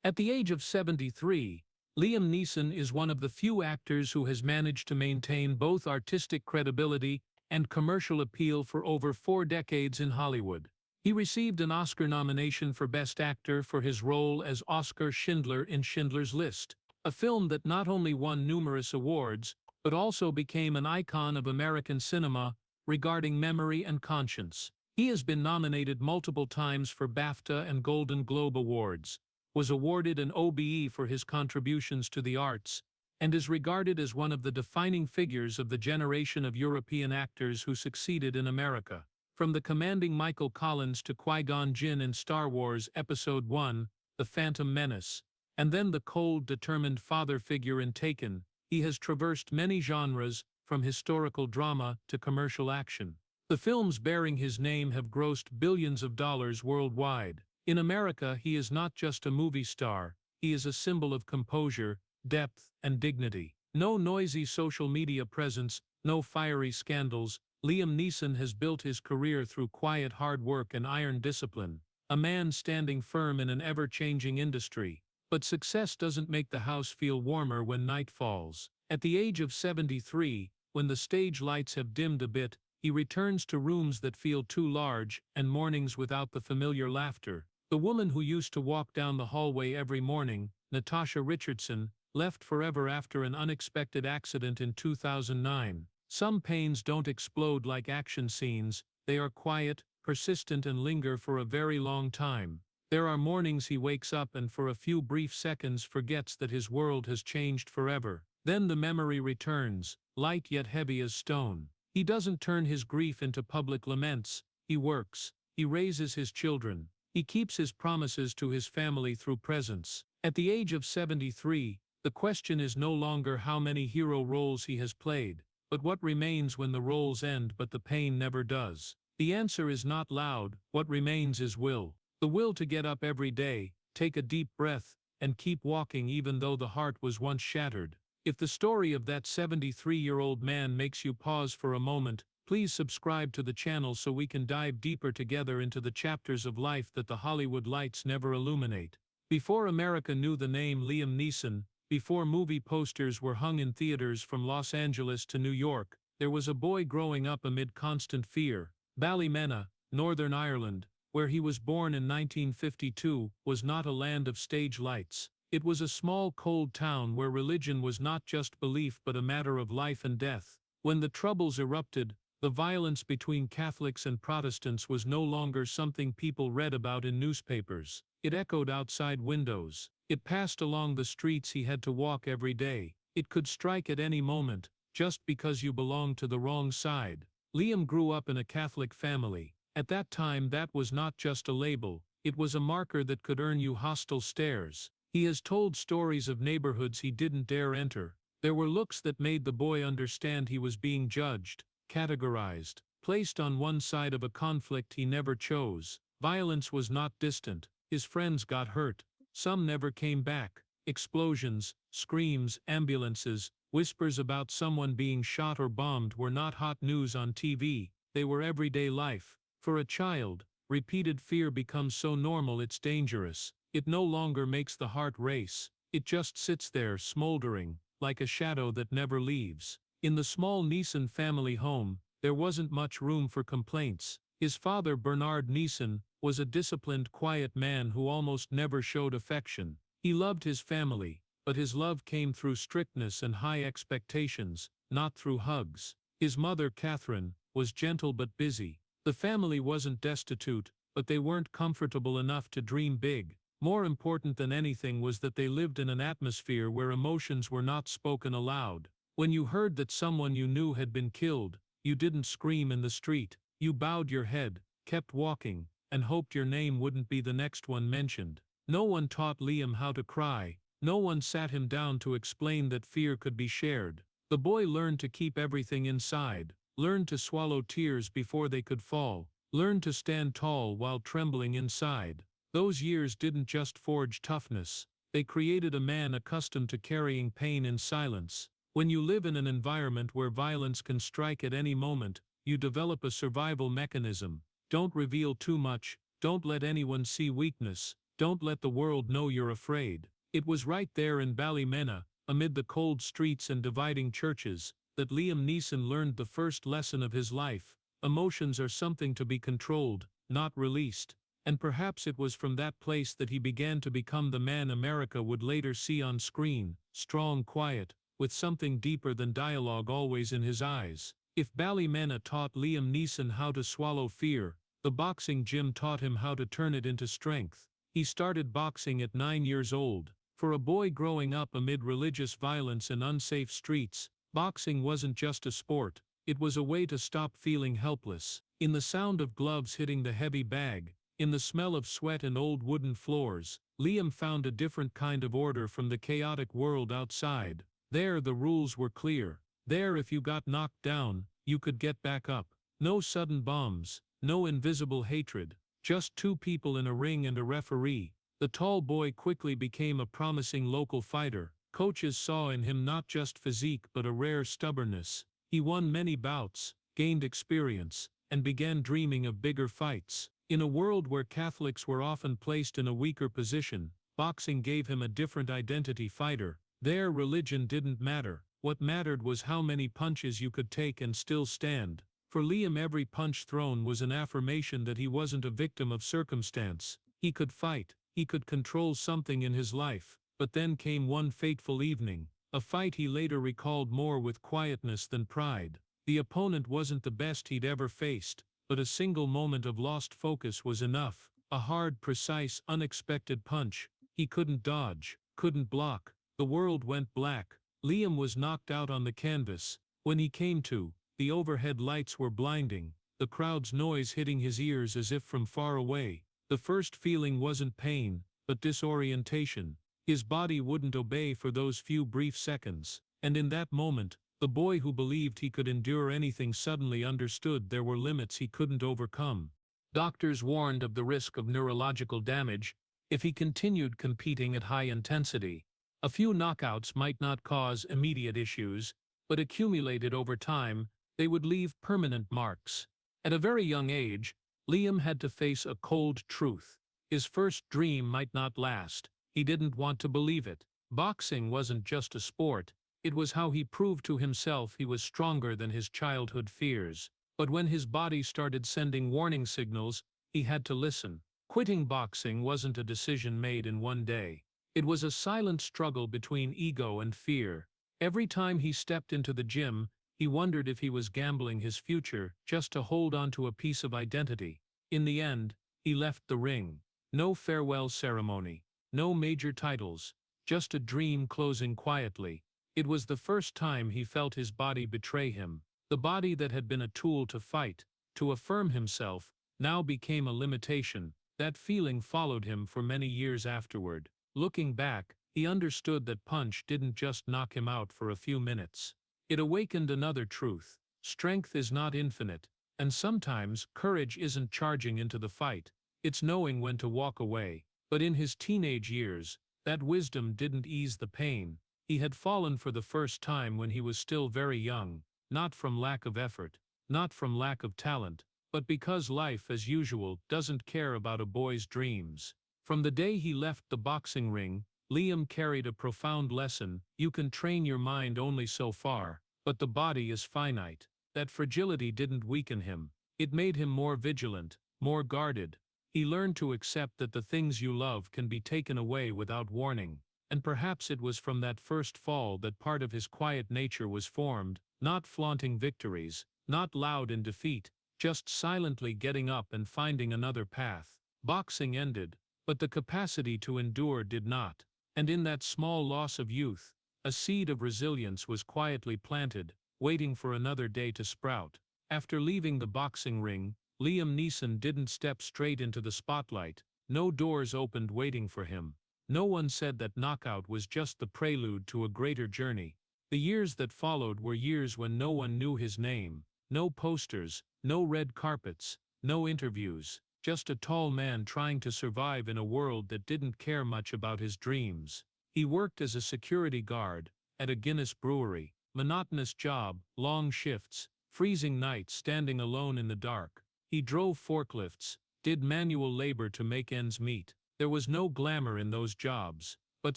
At the age of 73, Liam Neeson is one of the few actors who has managed to maintain both artistic credibility and commercial appeal for over 4 decades in Hollywood. He received an Oscar nomination for Best Actor for his role as Oscar Schindler in Schindler's List, a film that not only won numerous awards, but also became an icon of American cinema regarding memory and conscience. He has been nominated multiple times for BAFTA and Golden Globe Awards, was awarded an OBE for his contributions to the arts, and is regarded as one of the defining figures of the generation of European actors who succeeded in America. From the commanding Michael Collins to Qui-Gon Jinn in Star Wars Episode I, The Phantom Menace, and then the cold, determined father figure in Taken, he has traversed many genres, from historical drama to commercial action. The films bearing his name have grossed billions of dollars worldwide. In America, he is not just a movie star, he is a symbol of composure, depth, and dignity. No noisy social media presence, no fiery scandals, Liam Neeson has built his career through quiet hard work and iron discipline, a man standing firm in an ever-changing industry. But success doesn't make the house feel warmer when night falls. At the age of 73, when the stage lights have dimmed a bit, he returns to rooms that feel too large and mornings without the familiar laughter. The woman who used to walk down the hallway every morning, Natasha Richardson, left forever after an unexpected accident in 2009. Some pains don't explode like action scenes, they are quiet, persistent, and linger for a very long time. There are mornings he wakes up and for a few brief seconds forgets that his world has changed forever. Then the memory returns, light yet heavy as stone. He doesn't turn his grief into public laments, he works, he raises his children, he keeps his promises to his family through presence. At the age of 73, the question is no longer how many hero roles he has played, but what remains when the roles end but the pain never does. The answer is not loud, what remains is will. The will to get up every day, take a deep breath, and keep walking even though the heart was once shattered. If the story of that 73-year-old man makes you pause for a moment, please subscribe to the channel so we can dive deeper together into the chapters of life that the Hollywood lights never illuminate. Before America knew the name Liam Neeson, before movie posters were hung in theaters from Los Angeles to New York, there was a boy growing up amid constant fear. Ballymena, Northern Ireland, where he was born in 1952, was not a land of stage lights. It was a small, cold town where religion was not just belief but a matter of life and death. When the Troubles erupted, the violence between Catholics and Protestants was no longer something people read about in newspapers. It echoed outside windows. It passed along the streets he had to walk every day. It could strike at any moment, just because you belonged to the wrong side. Liam grew up in a Catholic family. At that time, that was not just a label, it was a marker that could earn you hostile stares. He has told stories of neighborhoods he didn't dare enter. There were looks that made the boy understand he was being judged, categorized, placed on one side of a conflict he never chose. Violence was not distant. His friends got hurt. Some never came back. Explosions, screams, ambulances, whispers about someone being shot or bombed were not hot news on TV, they were everyday life. For a child, repeated fear becomes so normal it's dangerous. It no longer makes the heart race. It just sits there smoldering, like a shadow that never leaves. In the small Neeson family home, there wasn't much room for complaints. His father, Bernard Neeson, was a disciplined, quiet man who almost never showed affection. He loved his family, but his love came through strictness and high expectations, not through hugs. His mother, Catherine, was gentle but busy. The family wasn't destitute, but they weren't comfortable enough to dream big. More important than anything was that they lived in an atmosphere where emotions were not spoken aloud. When you heard that someone you knew had been killed, you didn't scream in the street. You bowed your head, kept walking, and hoped your name wouldn't be the next one mentioned. No one taught Liam how to cry. No one sat him down to explain that fear could be shared. The boy learned to keep everything inside, learned to swallow tears before they could fall, learned to stand tall while trembling inside. Those years didn't just forge toughness, they created a man accustomed to carrying pain in silence. When you live in an environment where violence can strike at any moment, you develop a survival mechanism. Don't reveal too much, don't let anyone see weakness, Don't let the world know you're afraid. It was right there in Ballymena, amid the cold streets and dividing churches, that Liam Neeson learned the first lesson of his life. Emotions are something to be controlled, not released. And perhaps it was from that place that he began to become the man America would later see on screen, strong, quiet, with something deeper than dialogue always in his eyes. If Ballymena taught Liam Neeson how to swallow fear, the boxing gym taught him how to turn it into strength. He started boxing at 9 years old. For a boy growing up amid religious violence and unsafe streets, boxing wasn't just a sport, it was a way to stop feeling helpless. In the sound of gloves hitting the heavy bag, in the smell of sweat and old wooden floors, Liam found a different kind of order from the chaotic world outside. There the rules were clear. There if you got knocked down, you could get back up. No sudden bombs, no invisible hatred, just two people in a ring and a referee. The tall boy quickly became a promising local fighter. Coaches saw in him not just physique but a rare stubbornness. He won many bouts, gained experience, and began dreaming of bigger fights. In a world where Catholics were often placed in a weaker position, boxing gave him a different identity. Fighter. There religion didn't matter. What mattered was how many punches you could take and still stand. For Liam every punch thrown was an affirmation that he wasn't a victim of circumstance. He could fight, he could control something in his life. But then came one fateful evening, a fight he later recalled more with quietness than pride. The opponent wasn't the best he'd ever faced, but a single moment of lost focus was enough. A hard, precise, unexpected punch. He couldn't dodge, couldn't block. The world went black. Liam was knocked out on the canvas. When he came to, the overhead lights were blinding, the crowd's noise hitting his ears as if from far away. The first feeling wasn't pain, but disorientation. His body wouldn't obey for those few brief seconds. And in that moment, the boy who believed he could endure anything suddenly understood there were limits he couldn't overcome. Doctors warned of the risk of neurological damage if he continued competing at high intensity. A few knockouts might not cause immediate issues, but accumulated over time, they would leave permanent marks. At a very young age, Liam had to face a cold truth. His first dream might not last. He didn't want to believe it. Boxing wasn't just a sport, it was how he proved to himself he was stronger than his childhood fears. But when his body started sending warning signals, he had to listen. Quitting boxing wasn't a decision made in one day. It was a silent struggle between ego and fear. Every time he stepped into the gym, he wondered if he was gambling his future just to hold on to a piece of identity. In the end, he left the ring. No farewell ceremony, no major titles, just a dream closing quietly. It was the first time he felt his body betray him. The body that had been a tool to fight, to affirm himself, now became a limitation. That feeling followed him for many years afterward. Looking back, he understood that punch didn't just knock him out for a few minutes. It awakened another truth. Strength is not infinite, and sometimes courage isn't charging into the fight, it's knowing when to walk away. But in his teenage years, that wisdom didn't ease the pain. He had fallen for the first time when he was still very young, not from lack of effort, not from lack of talent, but because life as usual doesn't care about a boy's dreams. From the day he left the boxing ring, Liam carried a profound lesson. You can train your mind only so far, but the body is finite. That fragility didn't weaken him. It made him more vigilant, more guarded. He learned to accept that the things you love can be taken away without warning. And perhaps it was from that first fall that part of his quiet nature was formed, not flaunting victories, not loud in defeat, just silently getting up and finding another path. Boxing ended, but the capacity to endure did not. And in that small loss of youth, a seed of resilience was quietly planted, waiting for another day to sprout. After leaving the boxing ring, Liam Neeson didn't step straight into the spotlight. No doors opened waiting for him. No one said that knockout was just the prelude to a greater journey. The years that followed were years when no one knew his name. No posters, no red carpets, no interviews. Just a tall man trying to survive in a world that didn't care much about his dreams. He worked as a security guard at a Guinness brewery. Monotonous job, long shifts, freezing nights standing alone in the dark. He drove forklifts, did manual labor to make ends meet. There was no glamour in those jobs, but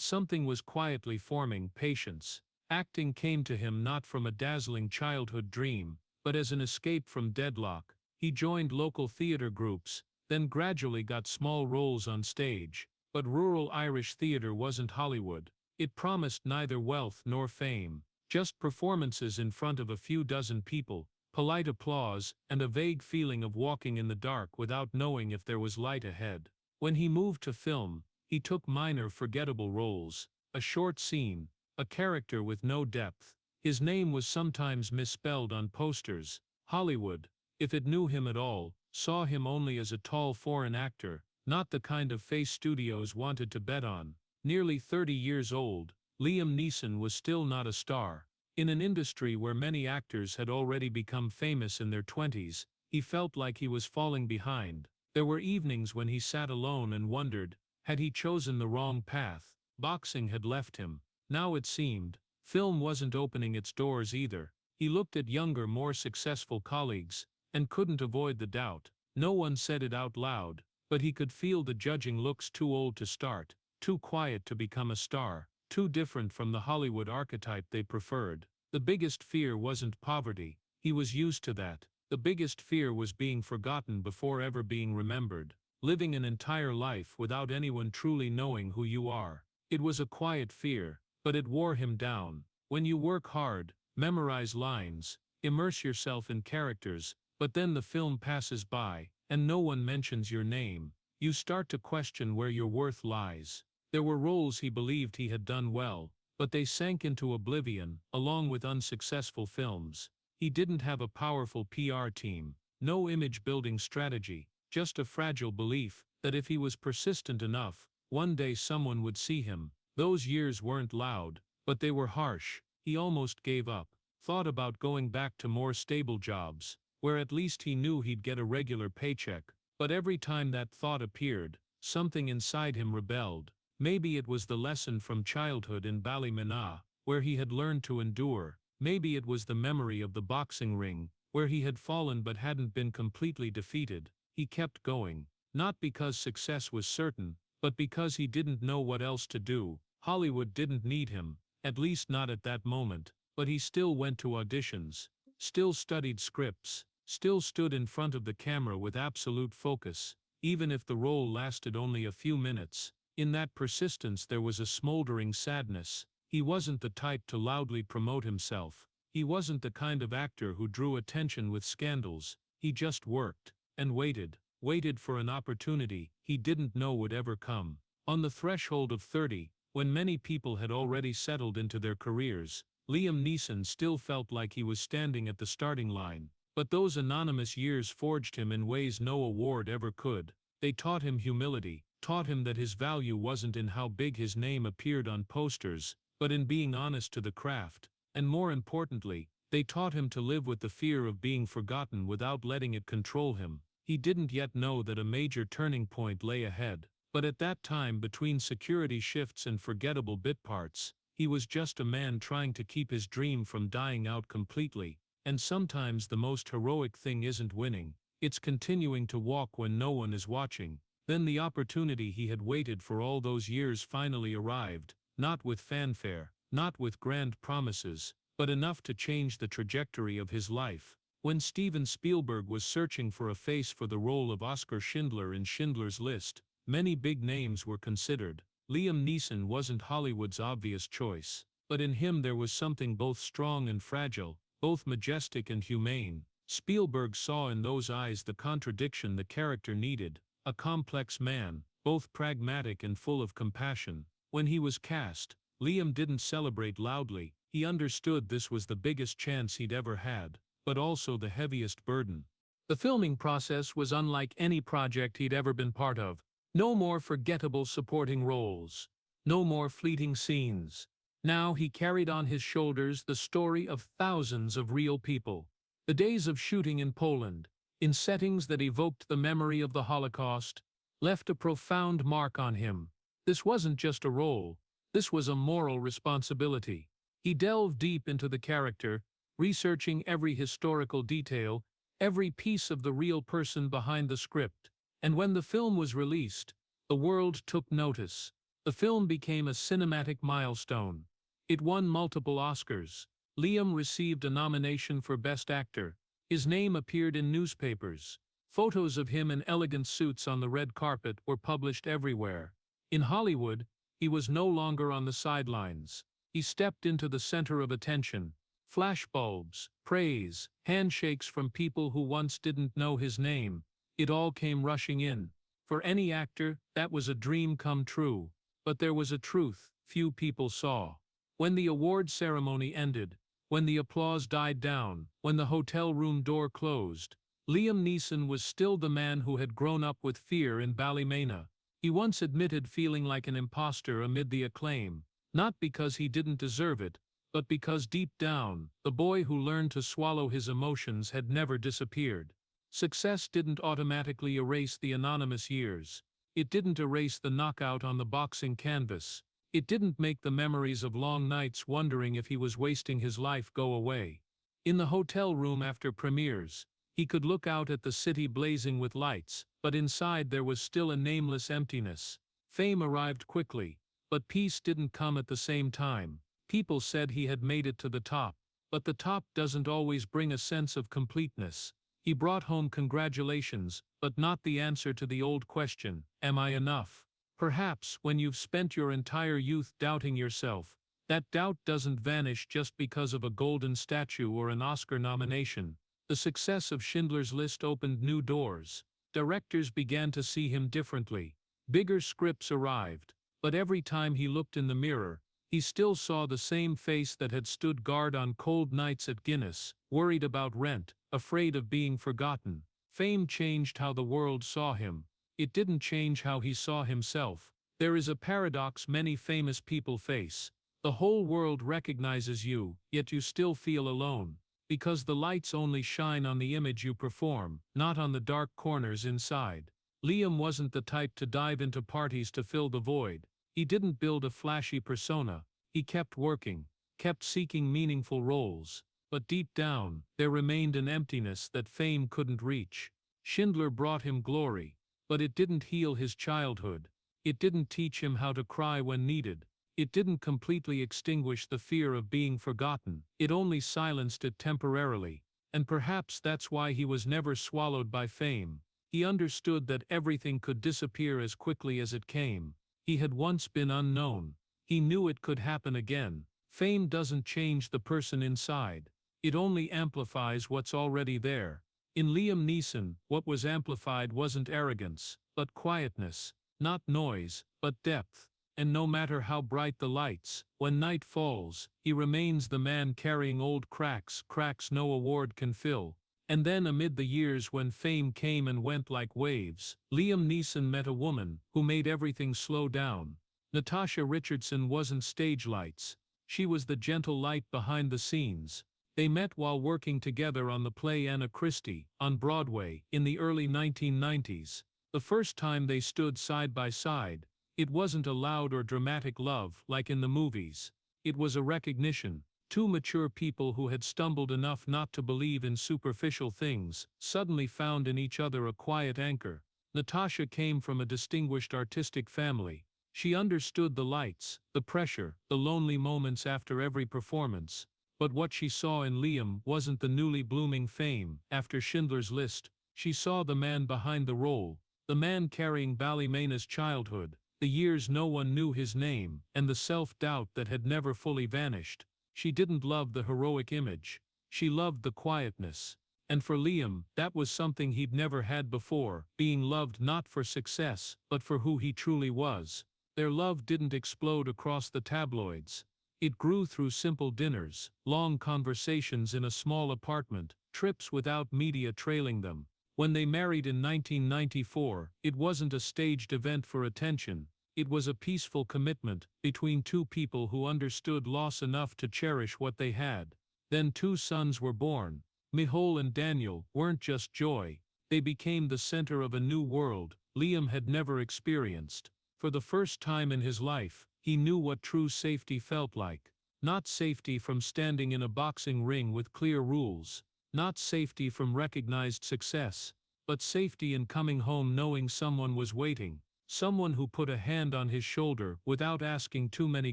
something was quietly forming: patience. Acting came to him not from a dazzling childhood dream, but as an escape from deadlock. He joined local theater groups, then gradually got small roles on stage. But rural Irish theater wasn't Hollywood. It promised neither wealth nor fame, just performances in front of a few dozen people, polite applause, and a vague feeling of walking in the dark without knowing if there was light ahead. When he moved to film, he took minor forgettable roles, a short scene, a character with no depth. His name was sometimes misspelled on posters. Hollywood, if it knew him at all, saw him only as a tall foreign actor, not the kind of face studios wanted to bet on. Nearly 30 years old, Liam Neeson was still not a star. In an industry where many actors had already become famous in their 20s, he felt like he was falling behind. There were evenings when he sat alone and wondered, had he chosen the wrong path? Boxing had left him. Now it seemed, film wasn't opening its doors either. He looked at younger, more successful colleagues, and couldn't avoid the doubt. No one said it out loud, but he could feel the judging looks: too old to start, too quiet to become a star, too different from the Hollywood archetype they preferred. The biggest fear wasn't poverty, he was used to that. The biggest fear was being forgotten before ever being remembered, living an entire life without anyone truly knowing who you are. It was a quiet fear, but it wore him down. When you work hard, memorize lines, immerse yourself in characters, but then the film passes by, and no one mentions your name, you start to question where your worth lies. There were roles he believed he had done well, but they sank into oblivion, along with unsuccessful films. He didn't have a powerful PR team, no image-building strategy, just a fragile belief that if he was persistent enough, one day someone would see him. Those years weren't loud, but they were harsh. He almost gave up, thought about going back to more stable jobs, where at least he knew he'd get a regular paycheck. But every time that thought appeared, something inside him rebelled. Maybe it was the lesson from childhood in Ballymena, where he had learned to endure. Maybe it was the memory of the boxing ring, where he had fallen but hadn't been completely defeated. He kept going, not because success was certain, but because he didn't know what else to do. Hollywood didn't need him, at least not at that moment, but he still went to auditions, still studied scripts, still stood in front of the camera with absolute focus, even if the role lasted only a few minutes. In that persistence there was a smoldering sadness. He wasn't the type to loudly promote himself. He wasn't the kind of actor who drew attention with scandals. He just worked, and waited for an opportunity he didn't know would ever come. On the threshold of 30, when many people had already settled into their careers, Liam Neeson still felt like he was standing at the starting line. But those anonymous years forged him in ways no award ever could. They taught him humility, taught him that his value wasn't in how big his name appeared on posters, but in being honest to the craft. And more importantly, they taught him to live with the fear of being forgotten without letting it control him. He didn't yet know that a major turning point lay ahead, but at that time, between security shifts and forgettable bit parts, he was just a man trying to keep his dream from dying out completely. And sometimes the most heroic thing isn't winning, it's continuing to walk when no one is watching. Then the opportunity he had waited for all those years finally arrived, not with fanfare, not with grand promises, but enough to change the trajectory of his life. When Steven Spielberg was searching for a face for the role of Oscar Schindler in Schindler's List, many big names were considered. Liam Neeson wasn't Hollywood's obvious choice, but in him there was something both strong and fragile, both majestic and humane. Spielberg saw in those eyes the contradiction the character needed, a complex man, both pragmatic and full of compassion. When he was cast, Liam didn't celebrate loudly. He understood this was the biggest chance he'd ever had, but also the heaviest burden. The filming process was unlike any project he'd ever been part of. No more forgettable supporting roles. No more fleeting scenes. Now he carried on his shoulders the story of thousands of real people. The days of shooting in Poland, in settings that evoked the memory of the Holocaust, left a profound mark on him. This wasn't just a role. This was a moral responsibility. He delved deep into the character, researching every historical detail, every piece of the real person behind the script. And when the film was released, The world took notice. The film became a cinematic milestone. It won multiple Oscars. Liam received a nomination for Best Actor. His name appeared in newspapers. Photos of him in elegant suits on the red carpet were published everywhere. In Hollywood, he was no longer on the sidelines. He stepped into the center of attention. Flashbulbs, praise, handshakes from people who once didn't know his name. It all came rushing in. For any actor, that was a dream come true. But there was a truth few people saw. When the award ceremony ended, when the applause died down, when the hotel room door closed, Liam Neeson was still the man who had grown up with fear in Ballymena. He once admitted feeling like an imposter amid the acclaim, not because he didn't deserve it, but because deep down, the boy who learned to swallow his emotions had never disappeared. Success didn't automatically erase the anonymous years. It didn't erase the knockout on the boxing canvas. It didn't make the memories of long nights wondering if he was wasting his life go away. In the hotel room after premieres, he could look out at the city blazing with lights, but inside there was still a nameless emptiness. Fame arrived quickly, but peace didn't come at the same time. People said he had made it to the top, but the top doesn't always bring a sense of completeness. He brought home congratulations, but not the answer to the old question, am I enough? Perhaps when you've spent your entire youth doubting yourself, that doubt doesn't vanish just because of a golden statue or an Oscar nomination. The success of Schindler's List opened new doors. Directors began to see him differently. Bigger scripts arrived, but every time he looked in the mirror, he still saw the same face that had stood guard on cold nights at Guinness, worried about rent, afraid of being forgotten. Fame changed how the world saw him. It didn't change how he saw himself. There is a paradox many famous people face. The whole world recognizes you, yet you still feel alone. Because the lights only shine on the image you perform, not on the dark corners inside. Liam wasn't the type to dive into parties to fill the void. He didn't build a flashy persona. He kept working, kept seeking meaningful roles. But deep down, there remained an emptiness that fame couldn't reach. Schindler brought him glory, but it didn't heal his childhood. It didn't teach him how to cry when needed. It didn't completely extinguish the fear of being forgotten. It only silenced it temporarily. And perhaps that's why he was never swallowed by fame. He understood that everything could disappear as quickly as it came. He had once been unknown. He knew it could happen again. Fame doesn't change the person inside. It only amplifies what's already there. In Liam Neeson, what was amplified wasn't arrogance, but quietness. Not noise, but depth. And no matter how bright the lights, when night falls, he remains the man carrying old cracks no award can fill. And then amid the years when fame came and went like waves, Liam Neeson met a woman who made everything slow down. Natasha Richardson wasn't stage lights. She was the gentle light behind the scenes. They met while working together on the play Anna Christie, on Broadway, in the early 1990s. The first time they stood side by side, it wasn't a loud or dramatic love like in the movies. It was a recognition. Two mature people who had stumbled enough not to believe in superficial things, suddenly found in each other a quiet anchor. Natasha came from a distinguished artistic family. She understood the lights, the pressure, the lonely moments after every performance. But what she saw in Liam wasn't the newly blooming fame. After Schindler's List, she saw the man behind the role, the man carrying Ballymena's childhood, the years no one knew his name, and the self-doubt that had never fully vanished. She didn't love the heroic image. She loved the quietness. And for Liam, that was something he'd never had before, being loved not for success, but for who he truly was. Their love didn't explode across the tabloids. It grew through simple dinners, long conversations in a small apartment, trips without media trailing them. When they married in 1994, it wasn't a staged event for attention. It was a peaceful commitment between two people who understood loss enough to cherish what they had. Then two sons were born. Mihol and Daniel weren't just joy. They became the center of a new world Liam had never experienced. For the first time in his life, he knew what true safety felt like. Not safety from standing in a boxing ring with clear rules. Not safety from recognized success. But safety in coming home knowing someone was waiting. someone who put a hand on his shoulder without asking too many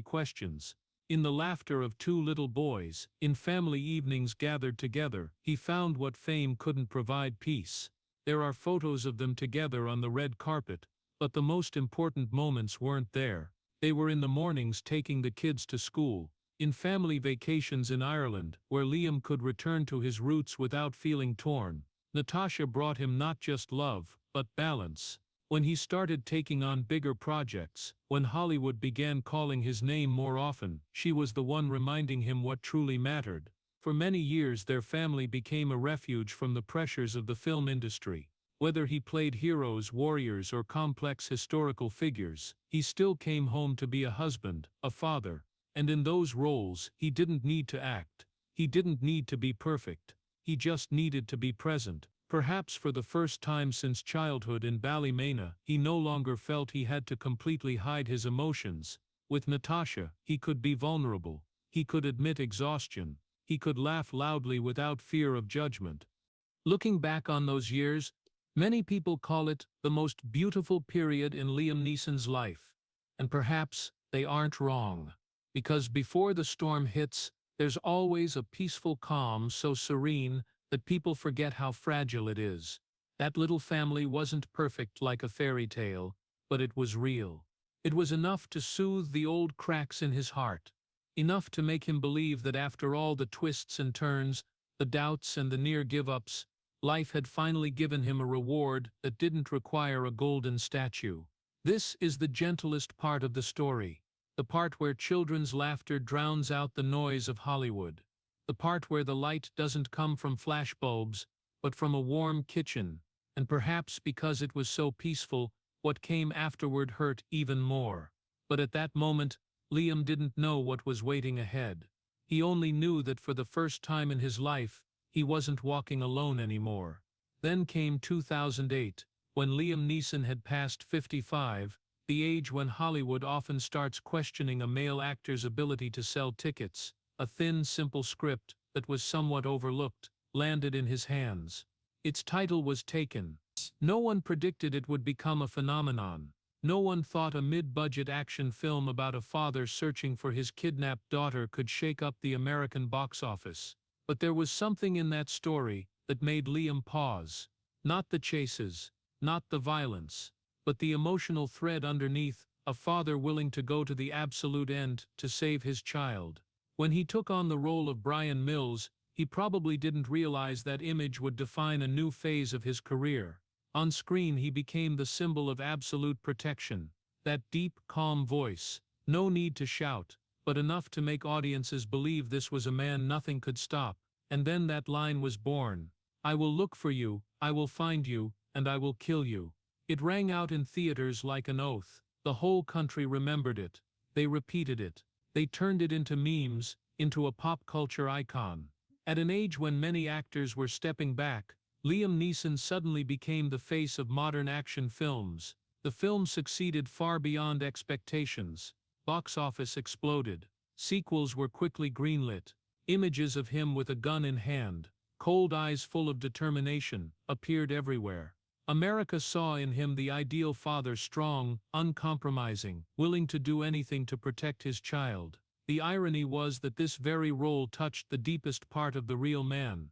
questions. In the laughter of two little boys, in family evenings gathered together, he found what fame couldn't provide: peace. There are photos of them together on the red carpet, but the most important moments weren't there. They were in the mornings taking the kids to school, in family vacations in Ireland, where Liam could return to his roots without feeling torn. Natasha brought him not just love, but balance. When he started taking on bigger projects, when Hollywood began calling his name more often, she was the one reminding him what truly mattered. For many years their family became a refuge from the pressures of the film industry. Whether he played heroes, warriors, or complex historical figures, he still came home to be a husband, a father. And in those roles, he didn't need to act. He didn't need to be perfect. He just needed to be present. Perhaps for the first time since childhood in Ballymena, he no longer felt he had to completely hide his emotions. With Natasha, he could be vulnerable. He could admit exhaustion. He could laugh loudly without fear of judgment. Looking back on those years, many people call it the most beautiful period in Liam Neeson's life. And perhaps they aren't wrong. Because before the storm hits, there's always a peaceful calm so serene that people forget how fragile it is. That little family wasn't perfect like a fairy tale, but it was real. It was enough to soothe the old cracks in his heart. Enough to make him believe that after all the twists and turns, the doubts and the near give-ups, life had finally given him a reward that didn't require a golden statue. This is the gentlest part of the story. The part where children's laughter drowns out the noise of Hollywood. The part where the light doesn't come from flashbulbs, but from a warm kitchen. And perhaps because it was so peaceful, what came afterward hurt even more. But at that moment, Liam didn't know what was waiting ahead. He only knew that for the first time in his life, he wasn't walking alone anymore. Then came 2008, when Liam Neeson had passed 55, the age when Hollywood often starts questioning a male actor's ability to sell tickets. A thin, simple script that was somewhat overlooked landed in his hands. Its title was Taken. No one predicted it would become a phenomenon. No one thought a mid-budget action film about a father searching for his kidnapped daughter could shake up the American box office. But there was something in that story that made Liam pause. Not the chases, not the violence, but the emotional thread underneath, a father willing to go to the absolute end to save his child. When he took on the role of Brian Mills, he probably didn't realize that image would define a new phase of his career. On screen he became the symbol of absolute protection. That deep, calm voice. No need to shout, but enough to make audiences believe this was a man nothing could stop. And then that line was born. I will look for you, I will find you, and I will kill you. It rang out in theaters like an oath. The whole country remembered it. They repeated it. They turned it into memes, into a pop culture icon. At an age when many actors were stepping back, Liam Neeson suddenly became the face of modern action films. The film succeeded far beyond expectations. Box office exploded. Sequels were quickly greenlit. Images of him with a gun in hand, cold eyes full of determination, appeared everywhere. America saw in him the ideal father, strong, uncompromising, willing to do anything to protect his child. The irony was that this very role touched the deepest part of the real man.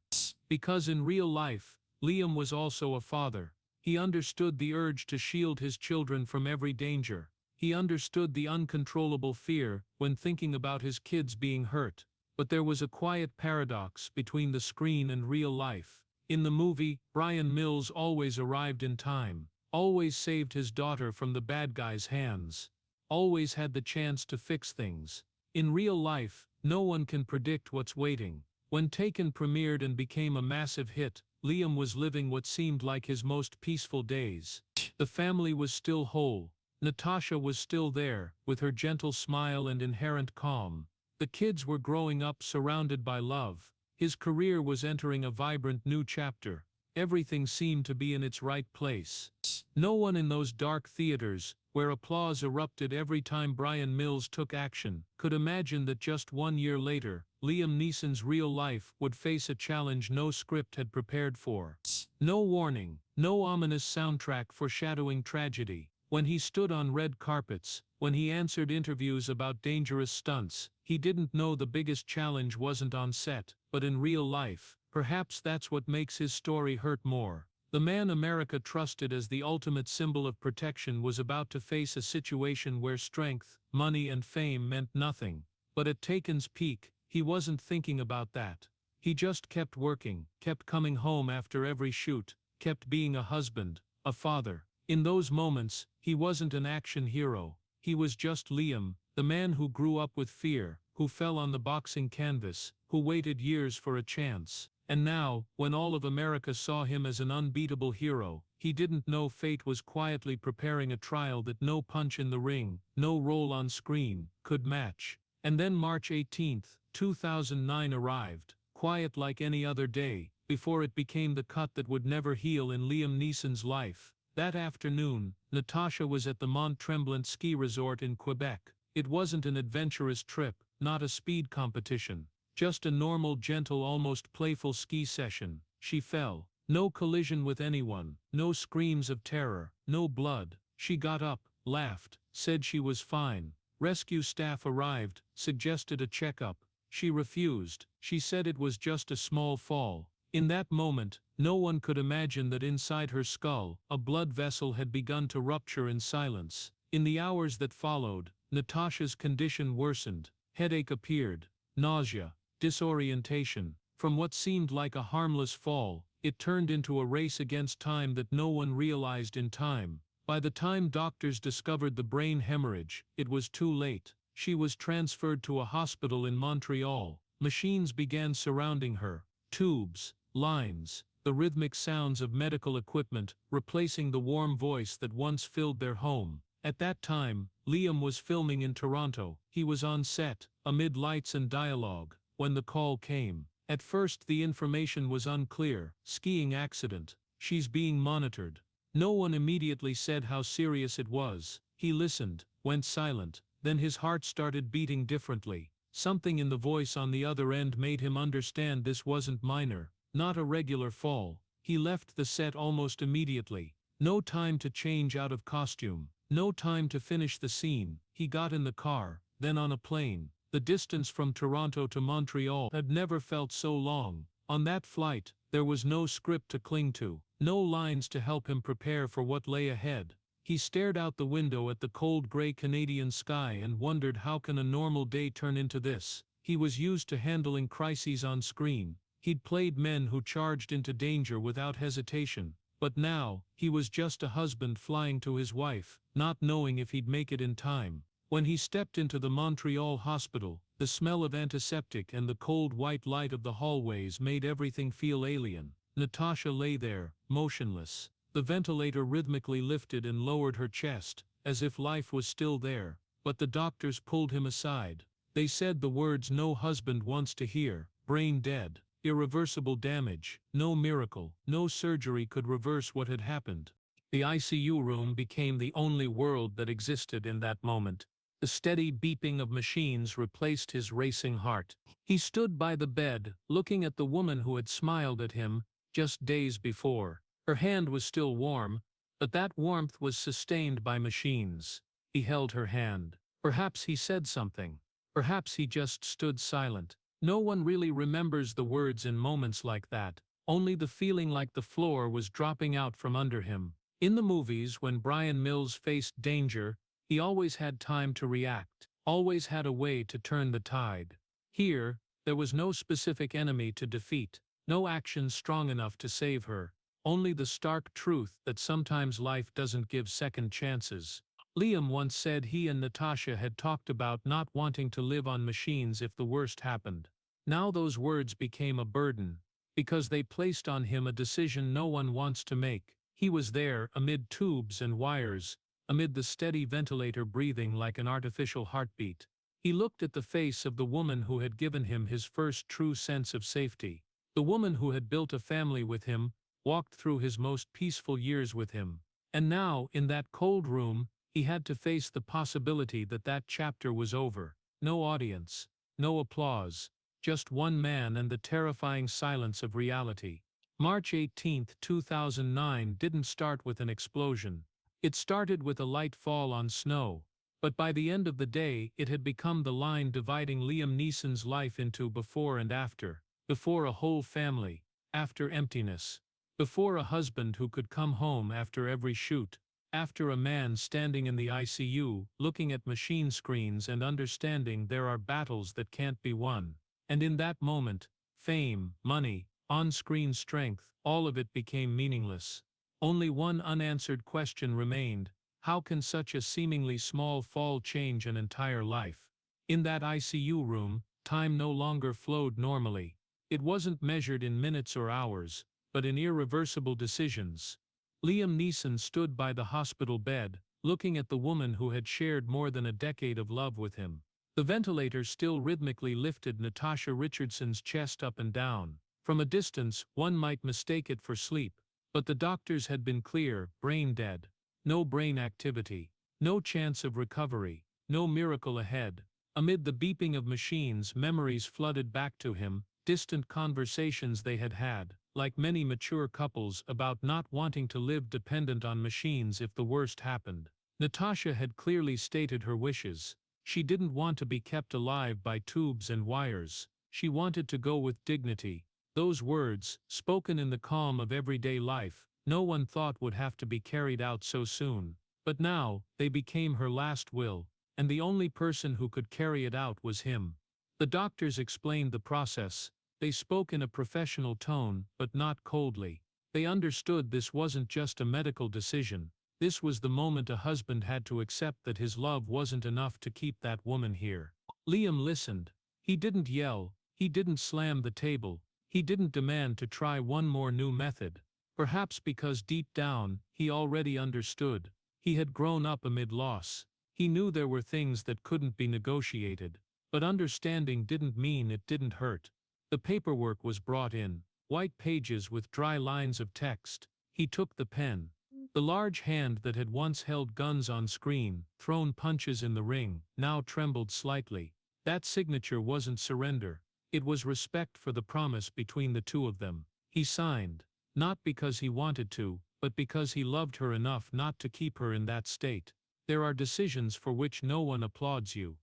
Because in real life, Liam was also a father. He understood the urge to shield his children from every danger. He understood the uncontrollable fear when thinking about his kids being hurt. But there was a quiet paradox between the screen and real life. In the movie, Brian Mills always arrived in time, always saved his daughter from the bad guy's hands, always had the chance to fix things. In real life, no one can predict what's waiting. When Taken premiered and became a massive hit, Liam was living what seemed like his most peaceful days. The family was still whole. Natasha was still there, with her gentle smile and inherent calm. The kids were growing up surrounded by love. His career was entering a vibrant new chapter. Everything seemed to be in its right place. No one in those dark theaters, where applause erupted every time Brian Mills took action, could imagine that just 1 year later, Liam Neeson's real life would face a challenge no script had prepared for. No warning, no ominous soundtrack foreshadowing tragedy. When he stood on red carpets, when he answered interviews about dangerous stunts, he didn't know the biggest challenge wasn't on set, but in real life. Perhaps that's what makes his story hurt more. The man America trusted as the ultimate symbol of protection was about to face a situation where strength, money and fame meant nothing. But at Taken's peak, he wasn't thinking about that. He just kept working, kept coming home after every shoot, kept being a husband, a father. In those moments, he wasn't an action hero. He was just Liam, the man who grew up with fear, who fell on the boxing canvas, who waited years for a chance. And now, when all of America saw him as an unbeatable hero, he didn't know fate was quietly preparing a trial that no punch in the ring, no role on screen, could match. And then March 18, 2009 arrived, quiet like any other day, before it became the cut that would never heal in Liam Neeson's life. That afternoon, Natasha was at the Mont Tremblant ski resort in Quebec. It wasn't an adventurous trip, not a speed competition. Just a normal, gentle, almost playful ski session. She fell. No collision with anyone, no screams of terror, no blood. She got up, laughed, said she was fine. Rescue staff arrived, suggested a checkup. She refused. She said it was just a small fall. In that moment, no one could imagine that inside her skull, a blood vessel had begun to rupture in silence. In the hours that followed, Natasha's condition worsened. Headache appeared, nausea, disorientation. From what seemed like a harmless fall, it turned into a race against time that no one realized in time. By the time doctors discovered the brain hemorrhage, it was too late. She was transferred to a hospital in Montreal. Machines began surrounding her. Tubes, lines, the rhythmic sounds of medical equipment, replacing the warm voice that once filled their home. At that time, Liam was filming in Toronto. He was on set, amid lights and dialogue, when the call came. At first the information was unclear. Skiing accident. She's being monitored. No one immediately said how serious it was. He listened, went silent, then his heart started beating differently. Something in the voice on the other end made him understand this wasn't minor, not a regular fall. He left the set almost immediately. No time to change out of costume. No time to finish the scene. He got in the car, then on a plane. The distance from Toronto to Montreal had never felt so long. On that flight, there was no script to cling to, no lines to help him prepare for what lay ahead. He stared out the window at the cold gray Canadian sky and wondered, how can a normal day turn into this? He was used to handling crises on screen. He'd played men who charged into danger without hesitation. But now, he was just a husband flying to his wife, not knowing if he'd make it in time. When he stepped into the Montreal hospital, the smell of antiseptic and the cold white light of the hallways made everything feel alien. Natasha lay there, motionless. The ventilator rhythmically lifted and lowered her chest, as if life was still there. But the doctors pulled him aside. They said the words no husband wants to hear: brain dead, irreversible damage, no miracle, no surgery could reverse what had happened. The ICU room became the only world that existed in that moment. The steady beeping of machines replaced his racing heart. He stood by the bed, looking at the woman who had smiled at him just days before. Her hand was still warm, but that warmth was sustained by machines. He held her hand. Perhaps he said something. Perhaps he just stood silent. No one really remembers the words in moments like that, only the feeling like the floor was dropping out from under him. In the movies, when Brian Mills faced danger, he always had time to react, always had a way to turn the tide. Here, there was no specific enemy to defeat, no action strong enough to save her, only the stark truth that sometimes life doesn't give second chances. Liam once said he and Natasha had talked about not wanting to live on machines if the worst happened. Now those words became a burden, because they placed on him a decision no one wants to make. He was there, amid tubes and wires, amid the steady ventilator breathing like an artificial heartbeat. He looked at the face of the woman who had given him his first true sense of safety. The woman who had built a family with him, walked through his most peaceful years with him. And now, in that cold room, he had to face the possibility that that chapter was over. No audience, no applause, just one man and the terrifying silence of reality. March 18, 2009 didn't start with an explosion. It started with a light fall on snow, but by the end of the day it had become the line dividing Liam Neeson's life into before and after, before a whole family, after emptiness, before a husband who could come home after every shoot, after a man standing in the ICU, looking at machine screens and understanding there are battles that can't be won. And in that moment, fame, money, on-screen strength, all of it became meaningless. Only one unanswered question remained: how can such a seemingly small fall change an entire life? In that ICU room, time no longer flowed normally. It wasn't measured in minutes or hours, but in irreversible decisions. Liam Neeson stood by the hospital bed, looking at the woman who had shared more than a decade of love with him. The ventilator still rhythmically lifted Natasha Richardson's chest up and down. From a distance, one might mistake it for sleep, but the doctors had been clear: brain dead. No brain activity, no chance of recovery, no miracle ahead. Amid the beeping of machines, memories flooded back to him, distant conversations they had had, like many mature couples, about not wanting to live dependent on machines if the worst happened. Natasha had clearly stated her wishes. She didn't want to be kept alive by tubes and wires. She wanted to go with dignity. Those words, spoken in the calm of everyday life, no one thought would have to be carried out so soon. But now, they became her last will, and the only person who could carry it out was him. The doctors explained the process. They spoke in a professional tone, but not coldly. They understood this wasn't just a medical decision. This was the moment a husband had to accept that his love wasn't enough to keep that woman here. Liam listened. He didn't yell. He didn't slam the table. He didn't demand to try one more new method. Perhaps because deep down, he already understood. He had grown up amid loss. He knew there were things that couldn't be negotiated. But understanding didn't mean it didn't hurt. The paperwork was brought in, white pages with dry lines of text. He took the pen. The large hand that had once held guns on screen, thrown punches in the ring, now trembled slightly. That signature wasn't surrender. It was respect for the promise between the two of them. He signed, not because he wanted to, but because he loved her enough not to keep her in that state. There are decisions for which no one applauds you.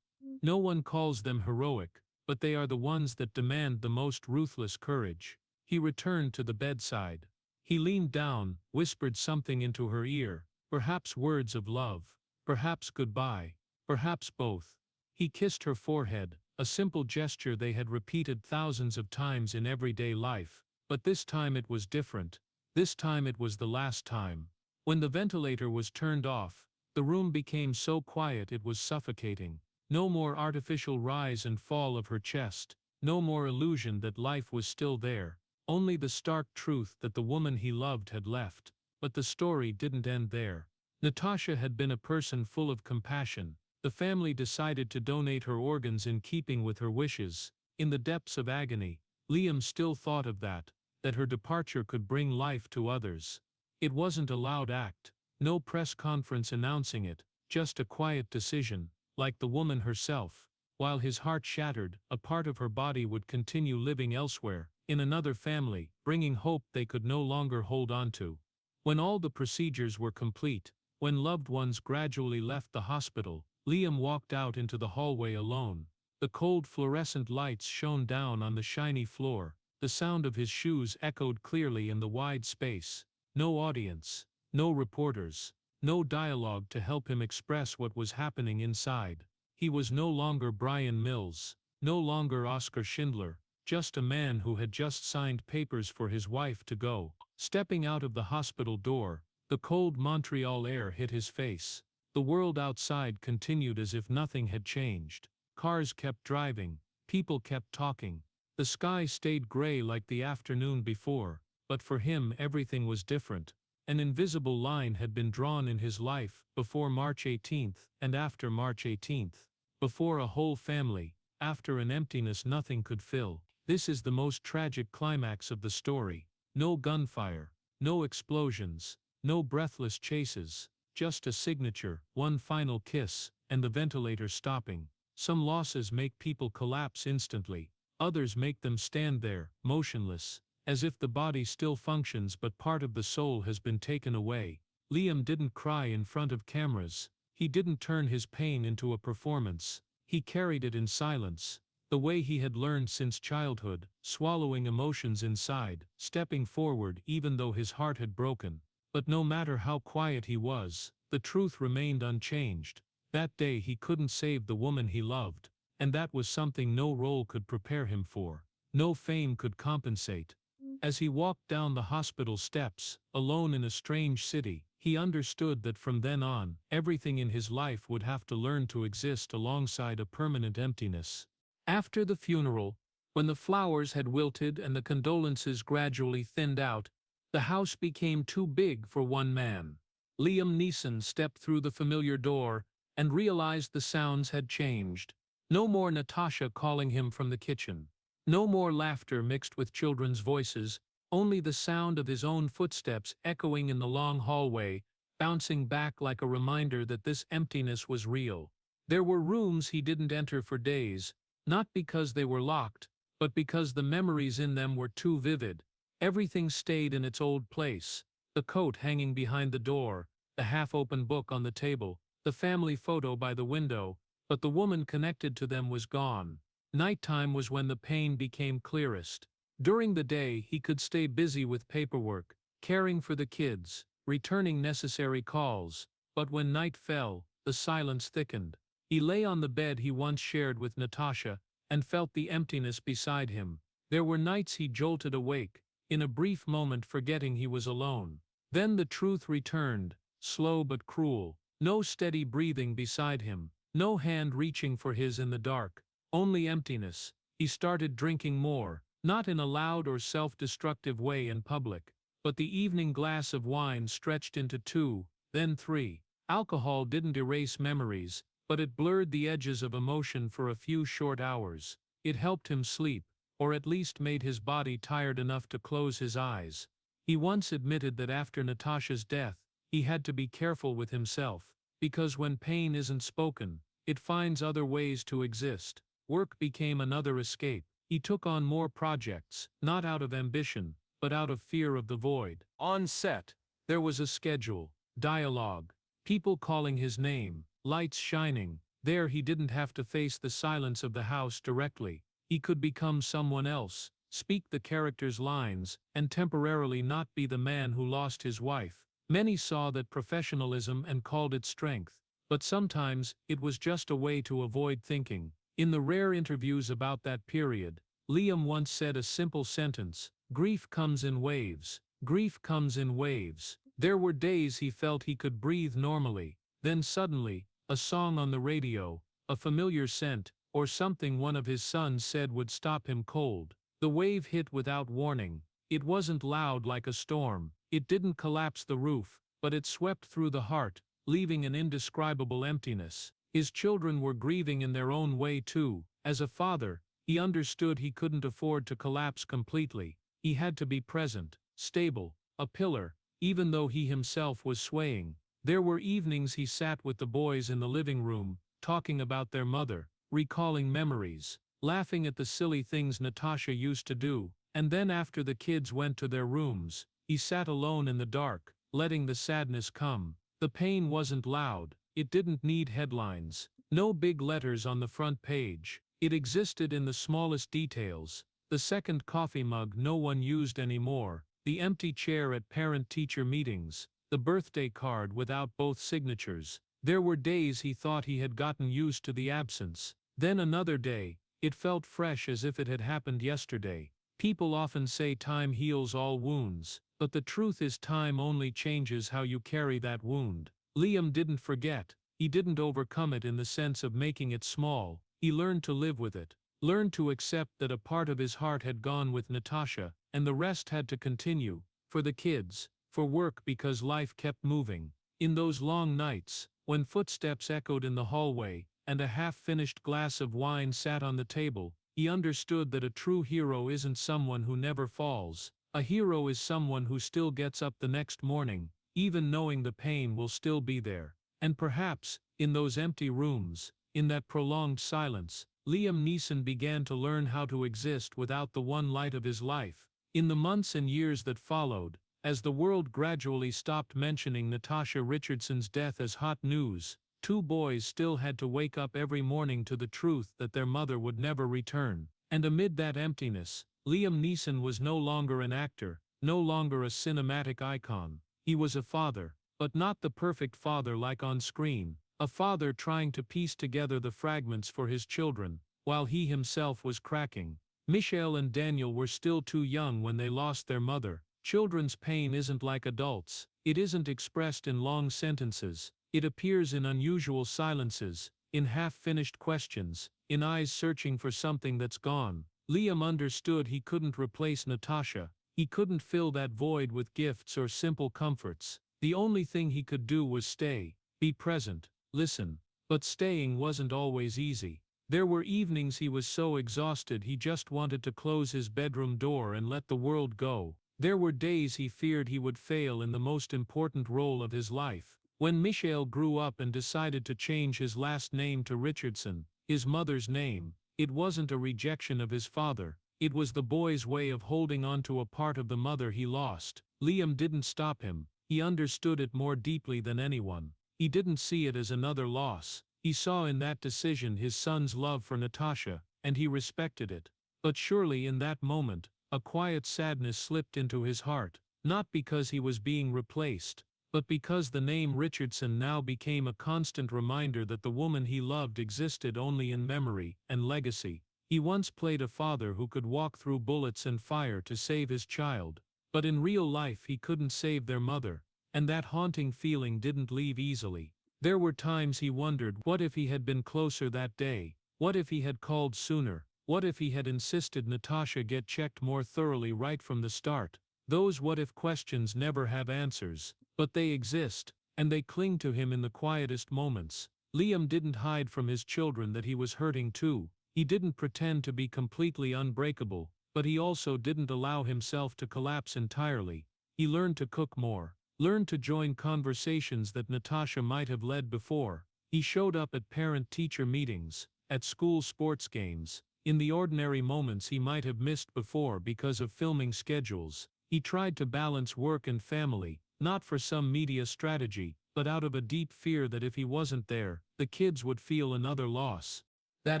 No one calls them heroic, but they are the ones that demand the most ruthless courage. He returned to the bedside. He leaned down, whispered something into her ear, perhaps words of love, perhaps goodbye, perhaps both. He kissed her forehead, a simple gesture they had repeated thousands of times in everyday life, but this time it was different. This time it was the last time. When the ventilator was turned off, the room became so quiet it was suffocating. No more artificial rise and fall of her chest, no more illusion that life was still there, only the stark truth that the woman he loved had left. But the story didn't end there. Natasha had been a person full of compassion. The family decided to donate her organs in keeping with her wishes. In the depths of agony, Liam still thought of that her departure could bring life to others. It wasn't a loud act, no press conference announcing it, just a quiet decision. Like the woman herself, while his heart shattered, a part of her body would continue living elsewhere, in another family, bringing hope they could no longer hold on to. When all the procedures were complete, when loved ones gradually left the hospital, Liam walked out into the hallway alone. The cold fluorescent lights shone down on the shiny floor. The sound of his shoes echoed clearly in the wide space. No audience, no reporters, no dialogue to help him express what was happening inside. He was no longer Brian Mills, no longer Oscar Schindler, just a man who had just signed papers for his wife to go. Stepping out of the hospital door, the cold Montreal air hit his face. The world outside continued as if nothing had changed. Cars kept driving, people kept talking. The sky stayed gray like the afternoon before, but for him everything was different. An invisible line had been drawn in his life, before March 18th, and after March 18th. Before a whole family, after an emptiness nothing could fill. This is the most tragic climax of the story. No gunfire, no explosions, no breathless chases, just a signature, one final kiss, and the ventilator stopping. Some losses make people collapse instantly. Others make them stand there, motionless, as if the body still functions but part of the soul has been taken away. Liam didn't cry in front of cameras. He didn't turn his pain into a performance. He carried it in silence, the way he had learned since childhood, swallowing emotions inside, stepping forward even though his heart had broken. But no matter how quiet he was, the truth remained unchanged. That day he couldn't save the woman he loved, and that was something no role could prepare him for. No fame could compensate. As he walked down the hospital steps, alone in a strange city, he understood that from then on, everything in his life would have to learn to exist alongside a permanent emptiness. After the funeral, when the flowers had wilted and the condolences gradually thinned out, the house became too big for one man. Liam Neeson stepped through the familiar door and realized the sounds had changed. No more Natasha calling him from the kitchen. No more laughter mixed with children's voices, only the sound of his own footsteps echoing in the long hallway, bouncing back like a reminder that this emptiness was real. There were rooms he didn't enter for days, not because they were locked, but because the memories in them were too vivid. Everything stayed in its old place, the coat hanging behind the door, the half-open book on the table, the family photo by the window, but the woman connected to them was gone. Nighttime was when the pain became clearest. During the day, he could stay busy with paperwork, caring for the kids, returning necessary calls, but when night fell, the silence thickened. He lay on the bed he once shared with Natasha and felt the emptiness beside him. There were nights he jolted awake, in a brief moment forgetting he was alone. Then the truth returned, slow but cruel. No steady breathing beside him, no hand reaching for his in the dark. Only emptiness. He started drinking more, not in a loud or self-destructive way in public, but the evening glass of wine stretched into 2, then 3. Alcohol didn't erase memories, but it blurred the edges of emotion for a few short hours. It helped him sleep, or at least made his body tired enough to close his eyes. He once admitted that after Natasha's death, he had to be careful with himself, because when pain isn't spoken, it finds other ways to exist. Work became another escape. He took on more projects, not out of ambition, but out of fear of the void. On set, there was a schedule, dialogue, people calling his name, lights shining. There he didn't have to face the silence of the house directly. He could become someone else, speak the character's lines, and temporarily not be the man who lost his wife. Many saw that professionalism and called it strength, but sometimes it was just a way to avoid thinking. In the rare interviews about that period, Liam once said a simple sentence: "Grief comes in waves. Grief comes in waves." There were days he felt he could breathe normally, then suddenly, a song on the radio, a familiar scent, or something one of his sons said would stop him cold. The wave hit without warning. It wasn't loud like a storm. It didn't collapse the roof, but it swept through the heart, leaving an indescribable emptiness. His children were grieving in their own way too. As a father, he understood he couldn't afford to collapse completely. He had to be present, stable, a pillar, even though he himself was swaying. There were evenings he sat with the boys in the living room, talking about their mother, recalling memories, laughing at the silly things Natasha used to do. And then after the kids went to their rooms, he sat alone in the dark, letting the sadness come. The pain wasn't loud. It didn't need headlines. No big letters on the front page. It existed in the smallest details. The second coffee mug no one used anymore, the empty chair at parent-teacher meetings, the birthday card without both signatures. There were days he thought he had gotten used to the absence. Then another day, it felt fresh as if it had happened yesterday. People often say time heals all wounds, but the truth is time only changes how you carry that wound. Liam didn't forget. He didn't overcome it in the sense of making it small. He learned to live with it, learned to accept that a part of his heart had gone with Natasha, and the rest had to continue, for the kids, for work, because life kept moving. In those long nights, when footsteps echoed in the hallway, and a half-finished glass of wine sat on the table, he understood that a true hero isn't someone who never falls. A hero is someone who still gets up the next morning, even knowing the pain will still be there. And perhaps, in those empty rooms, in that prolonged silence, Liam Neeson began to learn how to exist without the one light of his life. In the months and years that followed, As the world gradually stopped mentioning Natasha Richardson's death as hot news, two boys still had to wake up every morning to the truth that their mother would never return. And amid that emptiness, Liam Neeson was no longer an actor, no longer a cinematic icon. He was a father, but not the perfect father like on screen, a father trying to piece together the fragments for his children, while he himself was cracking. Michelle and Daniel were still too young when they lost their mother. Children's pain isn't like adults. It isn't expressed in long sentences. It appears in unusual silences, in half-finished questions, in eyes searching for something that's gone. Liam understood he couldn't replace Natasha. He couldn't fill that void with gifts or simple comforts. The only thing he could do was stay, be present, listen. But staying wasn't always easy. There were evenings he was so exhausted he just wanted to close his bedroom door and let the world go. There were days he feared he would fail in the most important role of his life. When Michelle grew up and decided to change his last name to Richardson, his mother's name, it wasn't a rejection of his father. It was the boy's way of holding on to a part of the mother he lost. Liam didn't stop him. He understood it more deeply than anyone. He didn't see it as another loss. He saw in that decision his son's love for Natasha, and he respected it. But surely in that moment, a quiet sadness slipped into his heart, not because he was being replaced, but because the name Richardson now became a constant reminder that the woman he loved existed only in memory and legacy. He once played a father who could walk through bullets and fire to save his child, but in real life he couldn't save their mother, and that haunting feeling didn't leave easily. There were times he wondered, what if he had been closer that day? What if he had called sooner? What if he had insisted Natasha get checked more thoroughly right from the start? Those what-if questions never have answers, but they exist, and they cling to him in the quietest moments. Liam didn't hide from his children that he was hurting too. He didn't pretend to be completely unbreakable, but he also didn't allow himself to collapse entirely. He learned to cook more, learned to join conversations that Natasha might have led before. He showed up at parent-teacher meetings, at school sports games, in the ordinary moments he might have missed before because of filming schedules. He tried to balance work and family, not for some media strategy, but out of a deep fear that if he wasn't there, the kids would feel another loss. That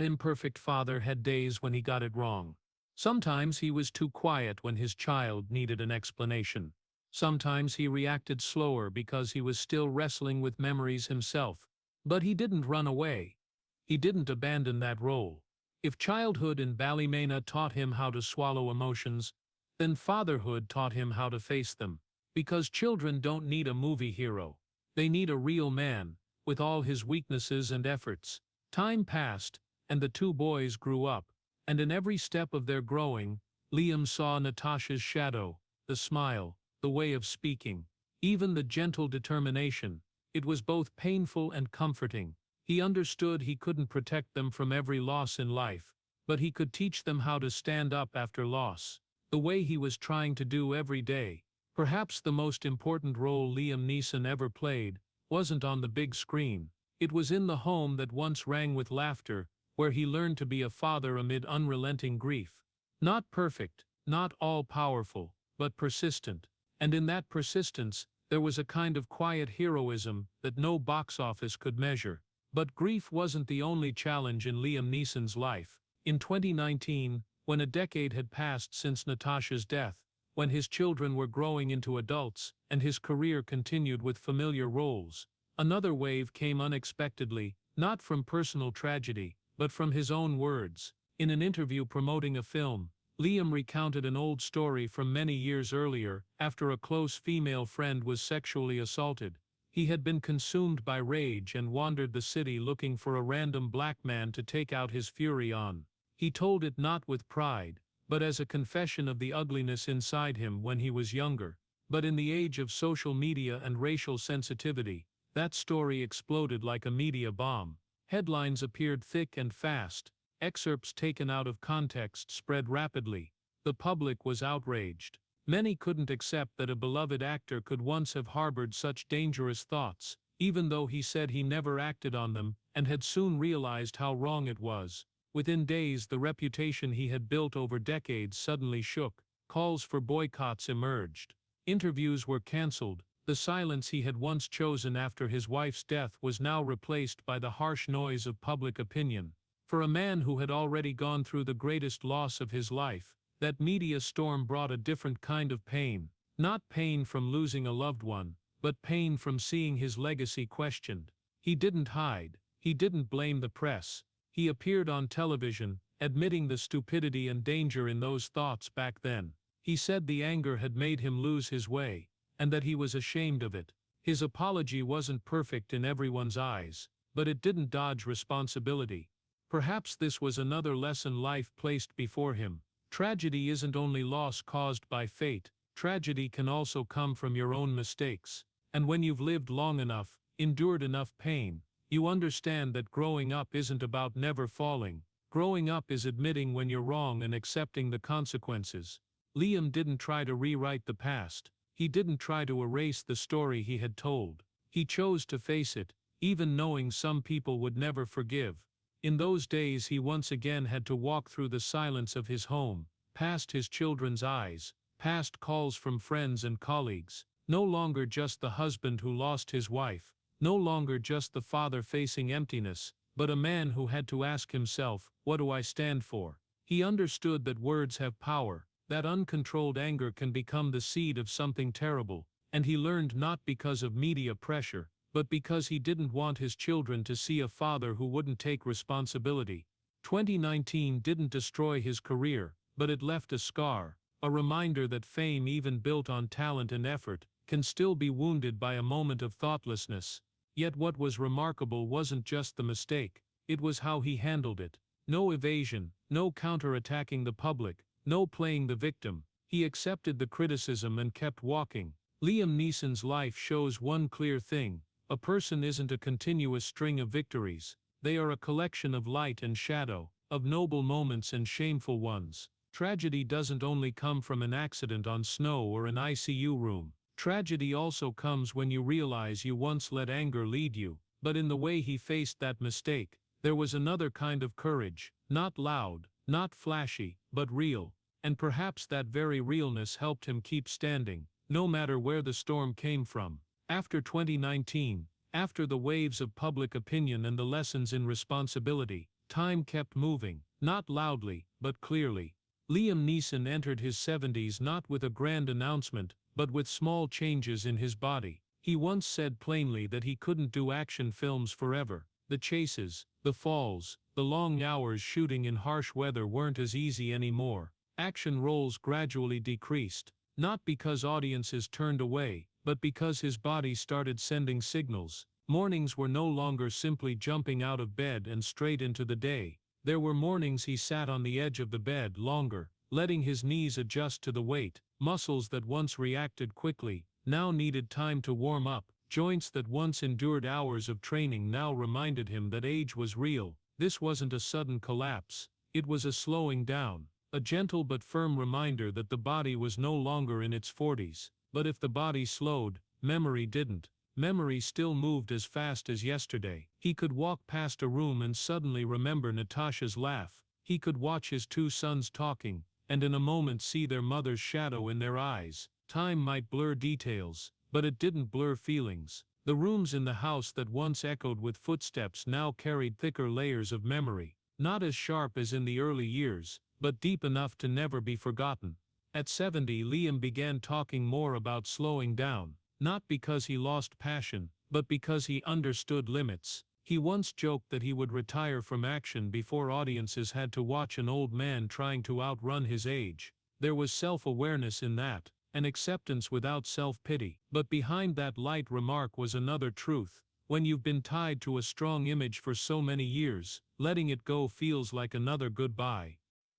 imperfect father had days when he got it wrong. Sometimes he was too quiet when his child needed an explanation. Sometimes he reacted slower because he was still wrestling with memories himself. But he didn't run away. He didn't abandon that role. If childhood in Ballymena taught him how to swallow emotions, then fatherhood taught him how to face them. Because children don't need a movie hero. They need a real man, with all his weaknesses and efforts. Time passed, and the two boys grew up, and in every step of their growing, Liam saw Natasha's shadow, the smile, the way of speaking, even the gentle determination. It was both painful and comforting. He understood he couldn't protect them from every loss in life, but he could teach them how to stand up after loss, the way he was trying to do every day. Perhaps the most important role Liam Neeson ever played wasn't on the big screen. It was in the home that once rang with laughter, where he learned to be a father amid unrelenting grief. Not perfect, not all-powerful, but persistent. And in that persistence, there was a kind of quiet heroism that no box office could measure. But grief wasn't the only challenge in Liam Neeson's life. In 2019, when a decade had passed since Natasha's death, when his children were growing into adults, and his career continued with familiar roles, another wave came unexpectedly, not from personal tragedy, but from his own words. In an interview promoting a film, Liam recounted an old story from many years earlier. After a close female friend was sexually assaulted, he had been consumed by rage and wandered the city looking for a random black man to take out his fury on. He told it not with pride, but as a confession of the ugliness inside him when he was younger. But in the age of social media and racial sensitivity, that story exploded like a media bomb. Headlines appeared thick and fast. Excerpts taken out of context spread rapidly. The public was outraged. Many couldn't accept that a beloved actor could once have harbored such dangerous thoughts, even though he said he never acted on them, and had soon realized how wrong it was. Within days, the reputation he had built over decades suddenly shook. Calls for boycotts emerged. Interviews were cancelled. The silence he had once chosen after his wife's death was now replaced by the harsh noise of public opinion. For a man who had already gone through the greatest loss of his life, that media storm brought a different kind of pain. Not pain from losing a loved one, but pain from seeing his legacy questioned. He didn't hide. He didn't blame the press. He appeared on television, admitting the stupidity and danger in those thoughts back then. He said the anger had made him lose his way, and that he was ashamed of it. His apology wasn't perfect in everyone's eyes, but it didn't dodge responsibility. Perhaps this was another lesson life placed before him. Tragedy isn't only loss caused by fate, tragedy can also come from your own mistakes. And when you've lived long enough, endured enough pain, you understand that growing up isn't about never falling. Growing up is admitting when you're wrong and accepting the consequences. Liam didn't try to rewrite the past. He didn't try to erase the story he had told. He chose to face it, even knowing some people would never forgive. In those days he once again had to walk through the silence of his home, past his children's eyes, past calls from friends and colleagues. No longer just the husband who lost his wife, no longer just the father facing emptiness, but a man who had to ask himself, what do I stand for? He understood that words have power, that uncontrolled anger can become the seed of something terrible, and he learned not because of media pressure, but because he didn't want his children to see a father who wouldn't take responsibility. 2019 didn't destroy his career, but it left a scar, a reminder that fame, even built on talent and effort, can still be wounded by a moment of thoughtlessness. Yet what was remarkable wasn't just the mistake, it was how he handled it. No evasion, no counterattacking the public, no playing the victim. He accepted the criticism and kept walking. Liam Neeson's life shows one clear thing: a person isn't a continuous string of victories. They are a collection of light and shadow, of noble moments and shameful ones. Tragedy doesn't only come from an accident on snow or an ICU room. Tragedy also comes when you realize you once let anger lead you. But in the way he faced that mistake, there was another kind of courage, not loud, not flashy, but real. And perhaps that very realness helped him keep standing, no matter where the storm came from. After 2019, after the waves of public opinion and the lessons in responsibility, time kept moving, not loudly, but clearly. Liam Neeson entered his 70s not with a grand announcement, but with small changes in his body. He once said plainly that he couldn't do action films forever. The chases, the falls, the long hours shooting in harsh weather weren't as easy anymore. Action roles gradually decreased, not because audiences turned away, but because his body started sending signals. Mornings were no longer simply jumping out of bed and straight into the day. There were mornings he sat on the edge of the bed longer, letting his knees adjust to the weight. Muscles that once reacted quickly, now needed time to warm up. Joints that once endured hours of training now reminded him that age was real. This wasn't a sudden collapse, it was a slowing down. A gentle but firm reminder that the body was no longer in its 40s. But if the body slowed, memory didn't. Memory still moved as fast as yesterday. He could walk past a room and suddenly remember Natasha's laugh. He could watch his two sons talking, and in a moment see their mother's shadow in their eyes. Time might blur details, but it didn't blur feelings. The rooms in the house that once echoed with footsteps now carried thicker layers of memory, not as sharp as in the early years, but deep enough to never be forgotten. At 70, Liam began talking more about slowing down, not because he lost passion, but because he understood limits. He once joked that he would retire from action before audiences had to watch an old man trying to outrun his age. There was self-awareness in that, an acceptance without self-pity. But behind that light remark was another truth. When you've been tied to a strong image for so many years, letting it go feels like another goodbye.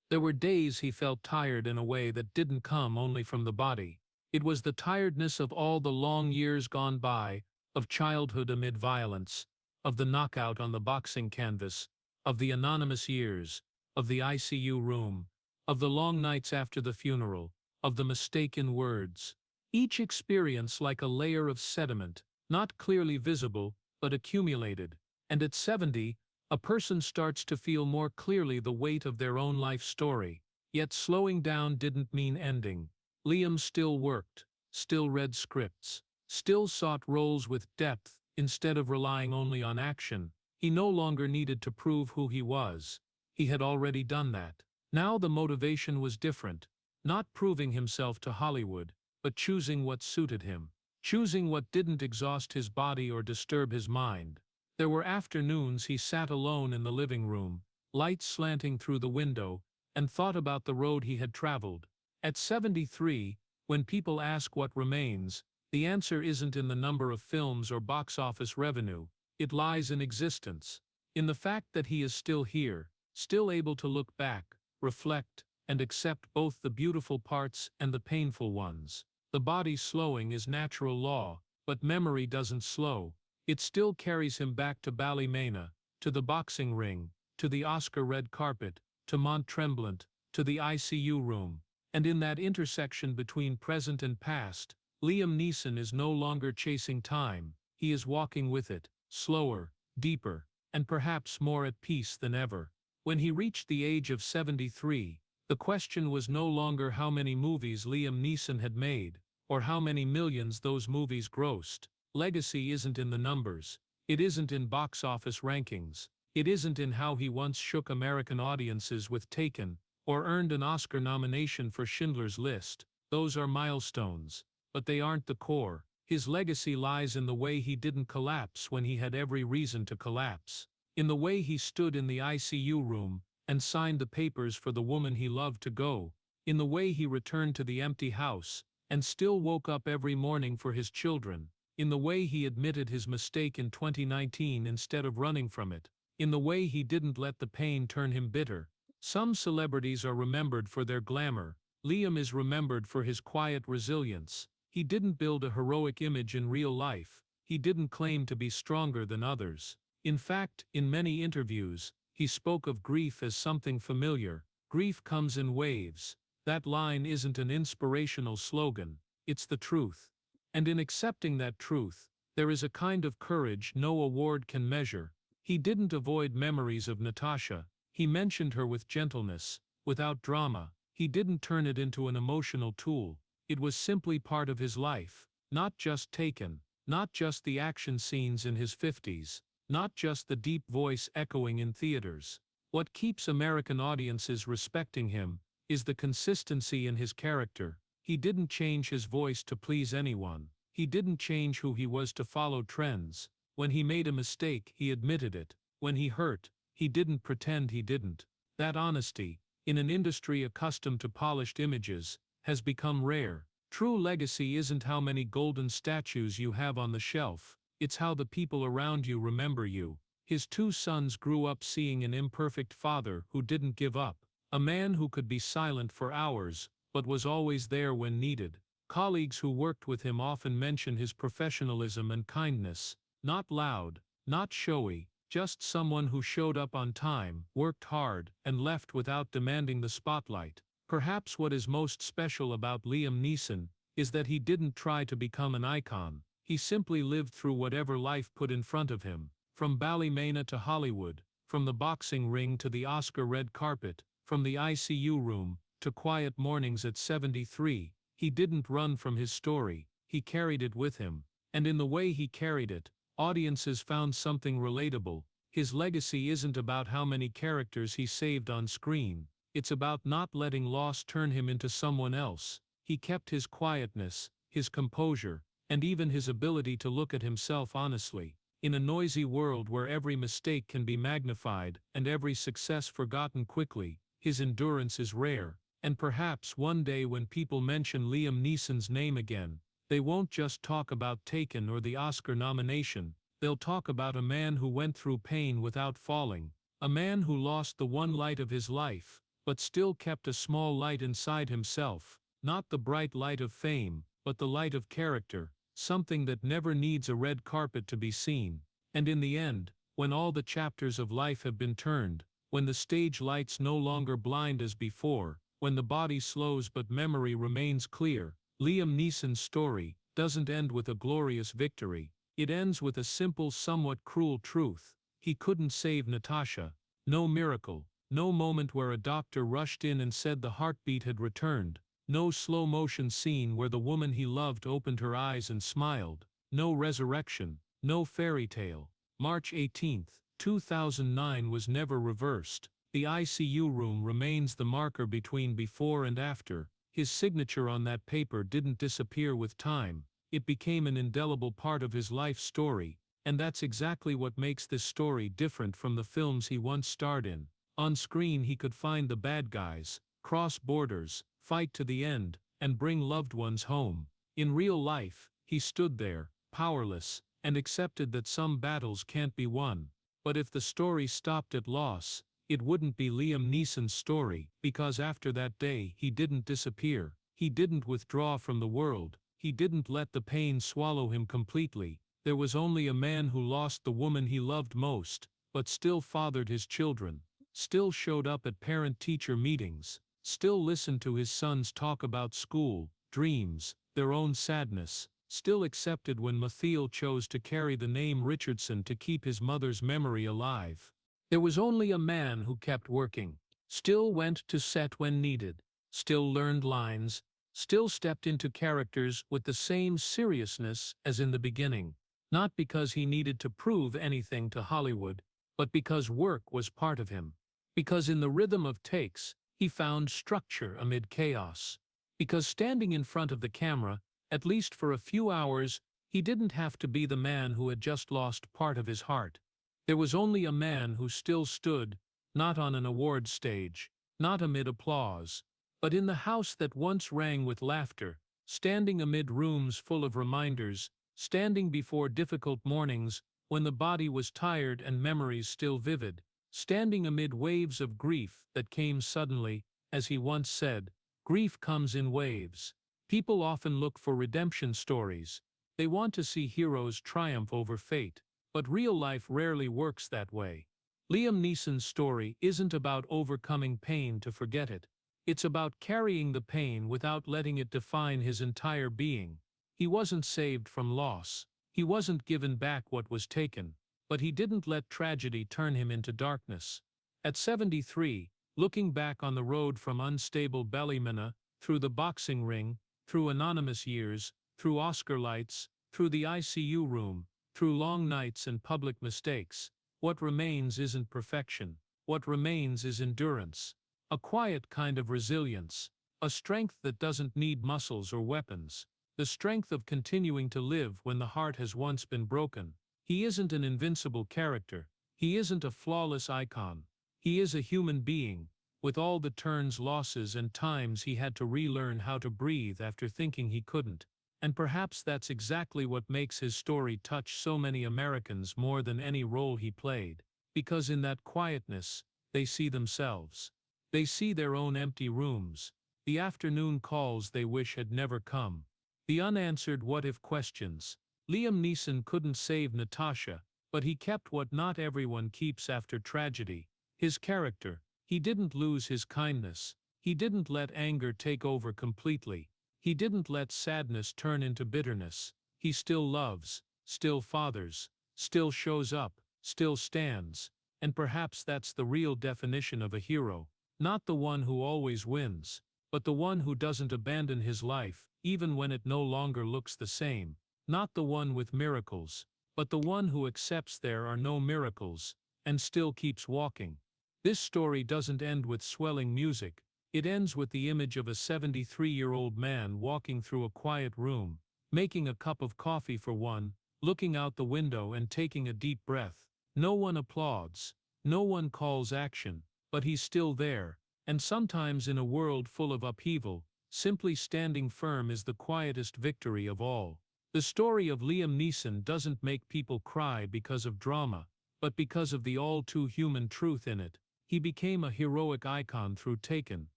There were days he felt tired in a way that didn't come only from the body. It was the tiredness of all the long years gone by, of childhood amid violence, of the knockout on the boxing canvas, of the anonymous years, of the ICU room, of the long nights after the funeral, of the mistaken words. Each experience like a layer of sediment, not clearly visible, but accumulated. And at 70, a person starts to feel more clearly the weight of their own life story. Yet slowing down didn't mean ending. Liam still worked, still read scripts, still sought roles with depth instead of relying only on action. He no longer needed to prove who he was. He had already done that. Now the motivation was different, not proving himself to Hollywood, but choosing what suited him, choosing what didn't exhaust his body or disturb his mind. There were afternoons he sat alone in the living room, lights slanting through the window, and thought about the road he had traveled. At 73, when people ask what remains, the answer isn't in the number of films or box office revenue. It lies in existence, in the fact that he is still here, still able to look back, reflect, and accept both the beautiful parts and the painful ones. The body slowing is natural law, but memory doesn't slow. It still carries him back to Ballymena, to the boxing ring, to the Oscar red carpet, to Mont Tremblant, to the ICU room. And in that intersection between present and past, Liam Neeson is no longer chasing time, he is walking with it, slower, deeper, and perhaps more at peace than ever. When he reached the age of 73, the question was no longer how many movies Liam Neeson had made, or how many millions those movies grossed. Legacy isn't in the numbers, it isn't in box office rankings, it isn't in how he once shook American audiences with Taken, or earned an Oscar nomination for Schindler's List. Those are milestones, but they aren't the core. His legacy lies in the way he didn't collapse when he had every reason to collapse, in the way he stood in the ICU room and signed the papers for the woman he loved to go, in the way he returned to the empty house and still woke up every morning for his children, in the way he admitted his mistake in 2019 instead of running from it, in the way he didn't let the pain turn him bitter. Some celebrities are remembered for their glamour. Liam is remembered for his quiet resilience. He didn't build a heroic image in real life. He didn't claim to be stronger than others. In fact, in many interviews, he spoke of grief as something familiar. Grief comes in waves. That line isn't an inspirational slogan, it's the truth. And in accepting that truth, there is a kind of courage no award can measure. He didn't avoid memories of Natasha. He mentioned her with gentleness, without drama. He didn't turn it into an emotional tool. It was simply part of his life, not just Taken, not just the action scenes in his 50s, not just the deep voice echoing in theaters. What keeps American audiences respecting him is the consistency in his character. He didn't change his voice to please anyone. He didn't change who he was to follow trends. When he made a mistake, he admitted it. When he hurt, he didn't pretend he didn't. That honesty, in an industry accustomed to polished images, has become rare. True legacy isn't how many golden statues you have on the shelf, it's how the people around you remember you. His two sons grew up seeing an imperfect father who didn't give up, a man who could be silent for hours, but was always there when needed. Colleagues who worked with him often mention his professionalism and kindness, not loud, not showy, just someone who showed up on time, worked hard, and left without demanding the spotlight. Perhaps what is most special about Liam Neeson is that he didn't try to become an icon. He simply lived through whatever life put in front of him. From Ballymena to Hollywood, from the boxing ring to the Oscar red carpet, from the ICU room to quiet mornings at 73, he didn't run from his story, he carried it with him. And in the way he carried it, audiences found something relatable. His legacy isn't about how many characters he saved on screen. It's about not letting loss turn him into someone else. He kept his quietness, his composure, and even his ability to look at himself honestly. In a noisy world where every mistake can be magnified and every success forgotten quickly, his endurance is rare. And perhaps one day when people mention Liam Neeson's name again, they won't just talk about Taken or the Oscar nomination, they'll talk about a man who went through pain without falling, a man who lost the one light of his life, but still kept a small light inside himself, not the bright light of fame, but the light of character, something that never needs a red carpet to be seen. And in the end, when all the chapters of life have been turned, when the stage lights no longer blind as before, when the body slows but memory remains clear, Liam Neeson's story doesn't end with a glorious victory. It ends with a simple, somewhat cruel truth. He couldn't save Natasha. No miracle. No moment where a doctor rushed in and said the heartbeat had returned. No slow-motion scene where the woman he loved opened her eyes and smiled. No resurrection, no fairy tale. March 18, 2009 was never reversed. The ICU room remains the marker between before and after. His signature on that paper didn't disappear with time. It became an indelible part of his life story, and that's exactly what makes this story different from the films he once starred in. On screen he could find the bad guys, cross borders, fight to the end, and bring loved ones home. In real life, he stood there, powerless, and accepted that some battles can't be won. But if the story stopped at loss, it wouldn't be Liam Neeson's story, because after that day he didn't disappear, he didn't withdraw from the world, he didn't let the pain swallow him completely. There was only a man who lost the woman he loved most, but still fathered his children, still showed up at parent-teacher meetings, still listened to his sons talk about school, dreams, their own sadness, still accepted when Mathiel chose to carry the name Richardson to keep his mother's memory alive. There was only a man who kept working, still went to set when needed, still learned lines, still stepped into characters with the same seriousness as in the beginning, not because he needed to prove anything to Hollywood, but because work was part of him, because in the rhythm of takes, he found structure amid chaos, because standing in front of the camera, at least for a few hours, he didn't have to be the man who had just lost part of his heart. There was only a man who still stood, not on an awards stage, not amid applause, but in the house that once rang with laughter, standing amid rooms full of reminders, standing before difficult mornings when the body was tired and memories still vivid, standing amid waves of grief that came suddenly. As he once said, grief comes in waves. People often look for redemption stories. They want to see heroes triumph over fate, but real life rarely works that way. Liam Neeson's story isn't about overcoming pain to forget it. It's about carrying the pain without letting it define his entire being. He wasn't saved from loss. He wasn't given back what was taken, but he didn't let tragedy turn him into darkness. At 73, looking back on the road from unstable Ballymena, through the boxing ring, through anonymous years, through Oscar lights, through the ICU room, through long nights and public mistakes, what remains isn't perfection. What remains is endurance. A quiet kind of resilience. A strength that doesn't need muscles or weapons. The strength of continuing to live when the heart has once been broken. He isn't an invincible character. He isn't a flawless icon. He is a human being, with all the turns, losses, and times he had to relearn how to breathe after thinking he couldn't. And perhaps that's exactly what makes his story touch so many Americans more than any role he played, because in that quietness, they see themselves. They see their own empty rooms, the afternoon calls they wish had never come, the unanswered what-if questions. Liam Neeson couldn't save Natasha, but he kept what not everyone keeps after tragedy: his character. He didn't lose his kindness. He didn't let anger take over completely. He didn't let sadness turn into bitterness. He still loves, still fathers, still shows up, still stands. And perhaps that's the real definition of a hero. Not the one who always wins, but the one who doesn't abandon his life, even when it no longer looks the same. Not the one with miracles, but the one who accepts there are no miracles, and still keeps walking. This story doesn't end with swelling music. It ends with the image of a 73-year-old man walking through a quiet room, making a cup of coffee for one, looking out the window and taking a deep breath. No one applauds, no one calls action, but he's still there, and sometimes in a world full of upheaval, simply standing firm is the quietest victory of all. The story of Liam Neeson doesn't make people cry because of drama, but because of the all-too-human truth in it. He became a heroic icon through Taken,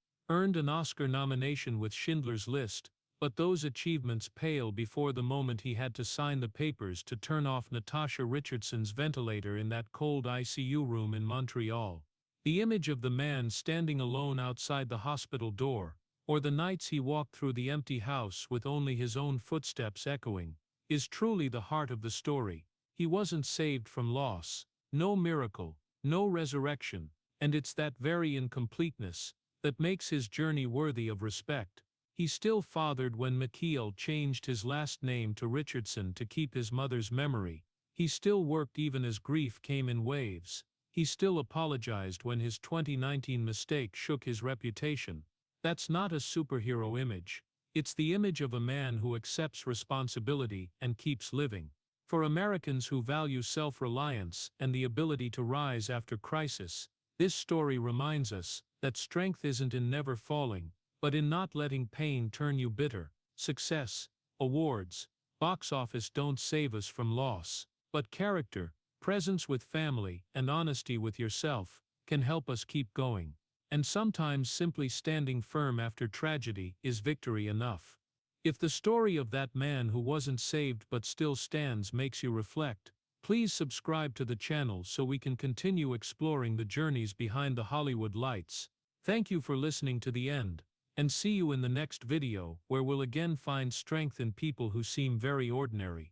earned an Oscar nomination with Schindler's List, but those achievements pale before the moment he had to sign the papers to turn off Natasha Richardson's ventilator in that cold ICU room in Montreal. The image of the man standing alone outside the hospital door, or the nights he walked through the empty house with only his own footsteps echoing, is truly the heart of the story. He wasn't saved from loss, no miracle, no resurrection, and it's that very incompleteness that makes his journey worthy of respect. He still fathered when McKeel changed his last name to Richardson to keep his mother's memory. He still worked even as grief came in waves. He still apologized when his 2019 mistake shook his reputation. That's not a superhero image. It's the image of a man who accepts responsibility and keeps living. For Americans who value self-reliance and the ability to rise after crisis, this story reminds us that strength isn't in never falling, but in not letting pain turn you bitter. Success, awards, box office don't save us from loss, but character, presence with family, and honesty with yourself can help us keep going. And sometimes simply standing firm after tragedy is victory enough. If the story of that man who wasn't saved but still stands makes you reflect, please subscribe to the channel so we can continue exploring the journeys behind the Hollywood lights. Thank you for listening to the end, and see you in the next video where we'll again find strength in people who seem very ordinary.